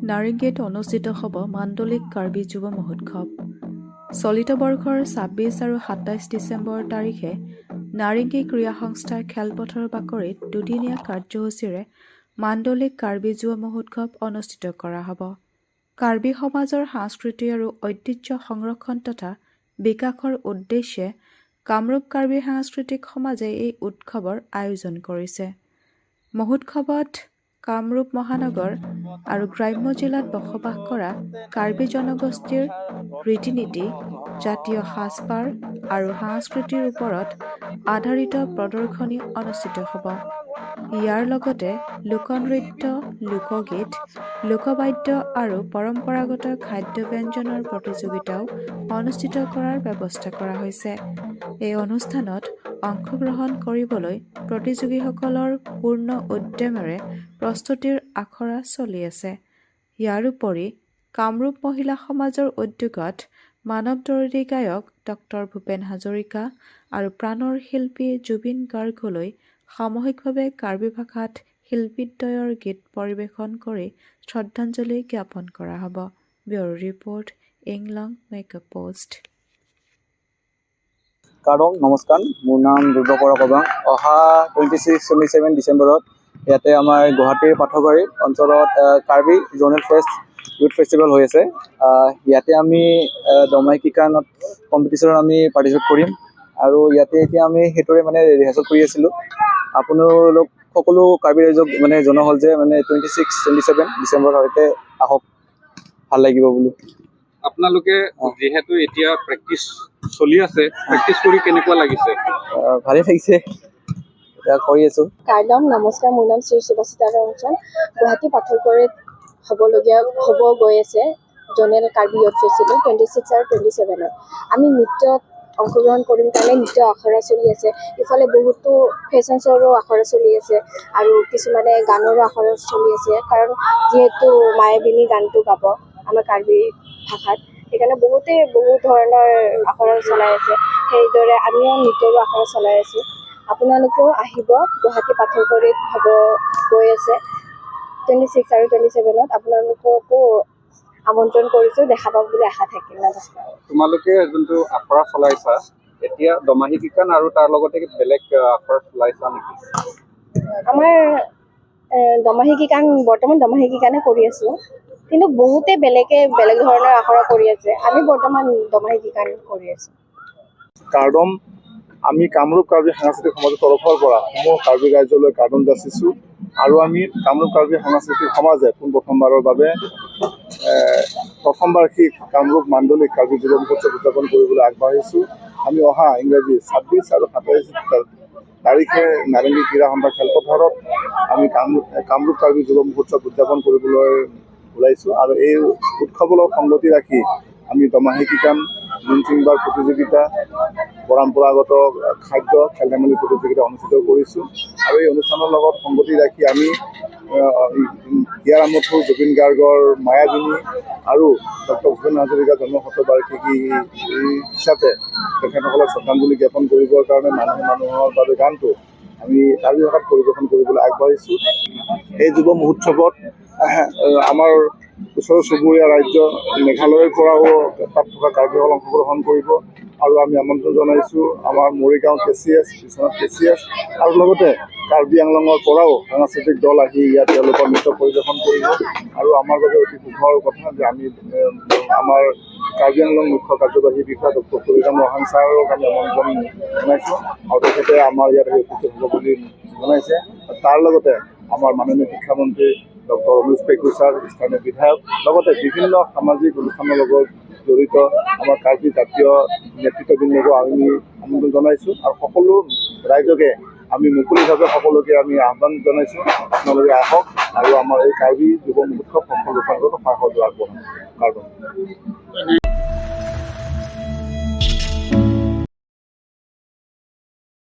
নাৰেংগীত অনুষ্ঠিত হ'ব মাণ্ডলিক কাৰ্বি যুৱ মহোৎসৱ। চলিত বৰ্ষৰ ২৬ আৰু ২৭ ডিচেম্বৰ তাৰিখে নাৰেংগী ক্ৰীড়া সংস্থাৰ খেলপথাৰ বাকৰিত দুদিনীয়া কাৰ্যসূচীৰে মাণ্ডলিক কাৰ্বি যুৱ মহোৎসৱ অনুষ্ঠিত কৰা হ'ব। কাৰ্বি সমাজৰ সংস্কৃতি আৰু ঐতিহ্য সংৰক্ষণ তথা বিকাশৰ উদ্দেশ্যে কামৰূপ কাৰ্বি সাংস্কৃতিক সমাজে এই উৎসৱৰ আয়োজন কৰিছে। মহোৎসৱত কামৰূপ মহানগৰ আৰু গ্ৰাম্য জিলাত বসবাস কৰা কাৰ্বি জনগোষ্ঠীৰ ৰীতি-নীতি, জাতীয় সাজপাৰ আৰু সংস্কৃতিৰ ওপৰত আধাৰিত প্ৰদৰ্শনী অনুষ্ঠিত হ'ব। ইয়াৰ লগতে লোকনৃত্য, লোকগীত, লোকবাদ্য আৰু পৰম্পৰাগত খাদ্য ব্যঞ্জনৰ প্ৰতিযোগিতাও অনুষ্ঠিত কৰাৰ ব্যৱস্থা কৰা হৈছে। এই অনুষ্ঠানত অংশগ্ৰহণ কৰিবলৈ প্ৰতিযোগীসকলৰ পূৰ্ণ উদ্যমেৰে প্ৰস্তুতিৰ আখৰা চলি আছে। ইয়াৰ উপৰি কামৰূপ মহিলা সমাজৰ উদ্যোগত মানৱদৰদী গায়ক ডক্টৰ ভূপেন হাজৰিকা আৰু প্ৰাণৰ শিল্পী জুবিন গাৰ্গলৈ সামূহিকভাৱে কাৰ্বি ভাষাত শিল্পীদ্বয়ৰ গীত পৰিৱেশন কৰি শ্ৰদ্ধাঞ্জলি জ্ঞাপন কৰা হ'ব। ব্যুৰো ৰিপৰ্ট, ইংলং মেকআপ পোষ্ট। কাৰ্ডম নমস্কাৰ, মোৰ নাম দুৰ্গপৰ কবাং। অহা 26-27 ডিচেম্বৰত ইয়াতে আমাৰ গুৱাহাটীৰ পাঠবাৰী অঞ্চলত Karbi zonal fest youth festival হৈ আছে। ইয়াতে আমি দমাহী কিকানত কম্পিটিশ্যনত আমি পাৰ্টিচিপেট কৰিম আৰু ইয়াতে এতিয়া আমি সেইটোৰে ৰিহাৰ্চেল কৰি আছিলোঁ। আপোনালোক সকলো কাৰ্বি ৰাইজক জনোৱা হ'ল যে 26-27 ডিচেম্বৰলৈকে আহক, ভাল লাগিব বোলো। আপোনালোকে যিহেতু এতিয়া প্ৰেক্টিচ চলি আছে, প্ৰেক্টিচ কৰি কেনেকুৱা লাগিছে? ভালেই লাগিছে, এতিয়া কৰি আছোঁ। কাৰ্ডম নমস্কাৰ, মোৰ নাম শ্ৰী সুভাষিতা ৰঞ্জন। গুৱাহাটী পাঠকবাৰীত হ'ব গৈ আছে জ'নেল কাৰ্বি ইউথ ফেষ্টিভেল 26 আৰু 27ত। আমি নৃত্যত অংশগ্ৰহণ কৰিম কাৰণে নৃত্য আখৰা চলি আছে। ইফালে বহুতো ফেশ্বন শ্ব'ৰো আখৰা চলি আছে আৰু কিছুমানে গানৰো আখৰা চলি আছে, কাৰণ যিহেতু মায়াবিনী গানটো গাব আমাৰ কাৰ্বি ভাষাত, সেইকাৰণে বহুত ধৰণৰ আখৰা চলাই আছে। সেইদৰে আমিও নৃত্যৰো আখৰা চলাই আছোঁ। আপোনালোকেও আহিব, গুৱাহাটী পাঠকবাৰীত হ'ব গৈ আছে 26 আৰু 27ত। আপোনালোককো আমন্ত্ৰণ কৰিছোঁ, দেখা পাব বুলি আশা থাকিল। নমস্কাৰ। তোমালোকে যোনটো আখৰা চলাইছা এতিয়া দমাহী কিকান আৰু তাৰ লগতে বেলেগ আখৰা চলাইছা নেকি? আমাৰ দমাহী কিকান বৰ্তমান দমাহী কিকানে কৰি আছোঁ, কিন্তু বহুতে বেলেগ ধৰণৰ আখৰা কৰি আছে। আমি বৰ্তমান দমাহী কিকান কৰি আছোঁ। কাৰ্ডম আমি কামৰূপ কাৰ্বি সাংস্কৃতিক সমাজৰ তৰফৰ পৰা সমূহ কাৰ্বি ৰাইজলৈ কাৰ্ডম যাচিছোঁ আৰু আমি কামৰূপ কাৰ্বি সাংস্কৃতিক সমাজে পোনপ্ৰথমবাৰৰ বাবে প্ৰথমবাৰ্ষিক কামৰূপ মাণ্ডলিক কাৰ্বি যুৱ মহোৎসৱ উদযাপন কৰিবলৈ আগবাঢ়িছোঁ। আমি অহা ইংৰাজী 26 আৰু 27 তাৰিখে নাৰেংগী ক্ৰীড়া সন্থা খেলপথাৰত আমি কামৰূপ কাৰ্বি যুৱ মহোৎসৱ উদযাপন কৰিবলৈ ওলাইছোঁ আৰু এই উৎসৱৰ সংগতি ৰাখি আমি দমাহী কিকান, লুংচিংবাৰ প্ৰতিযোগিতা, পৰম্পৰাগত খাদ্য, খেল ধেমালি প্ৰতিযোগিতা অনুষ্ঠিত কৰিছোঁ আৰু এই অনুষ্ঠানৰ লগত সংগতি ৰাখি আমি হিয়াৰ আমঠু জুবিন গাৰ্গৰ মায়াবিনী আৰু ডক্টৰ ভূপেন হাজৰিকাৰ জন্ম শতবাৰ্ষিকী হিচাপে তেখেতসকলক শ্ৰদ্ধাঞ্জলি জ্ঞাপন কৰিবৰ কাৰণে মানুহৰ বাবে গানটো আমি কাৰ্বি ভাষাত পৰিৱেশন কৰিবলৈ আগবাঢ়িছোঁ। এই যুৱ মহোৎসৱত আমাৰ ওচৰ চুবুৰীয়া ৰাজ্য মেঘালয়ৰ পৰাও তাত থকা কাৰ্বিসকল অংশগ্ৰহণ কৰিব আৰু আমি আমন্ত্ৰণ জনাইছোঁ আমাৰ মৰিগাঁও KCS, বিশ্বনাথ KCS আৰু লগতে কাৰ্বি আংলঙৰ পৰাও সাংস্কৃতিক দল আহি ইয়াত তেওঁলোকৰ নৃত্য পৰিৱেশন কৰিব আৰু আমাৰ বাবে অতি সুখৰ কথা যে আমি আমাৰ কাৰ্বি আংলং মুখ্য কাৰ্যবাহী বিষয়া ডক্টৰ কুৰিৰাম ৰহাং ছাৰক আমি আমন্ত্ৰণ জনাইছোঁ আৰু তেখেতে আমাৰ ইয়াত উপস্থিত হ'ব বুলি জনাইছে। তাৰ লগতে আমাৰ মাননীয় শিক্ষামন্ত্ৰী ডক্টৰ অনুজ পেগু ছাৰ, স্থানীয় বিধায়ক, লগতে বিভিন্ন সামাজিক অনুষ্ঠানৰ লগত জড়িত আমাৰ কাৰ্বি জাতীয় নেতৃত্ববৃন্দকো আমি আমন্ত্ৰণ জনাইছোঁ আৰু সকলো ৰাইজকে আমি মুকলিভাৱে সকলোকে আমি আহ্বান জনাইছোঁ, আপোনালোকে আহক আৰু আমাৰ এই কাৰ্বি যুৱ মহোৎসৱ সফল ৰূপায়ণত সহায় সহযোগ আগবঢ়াওক।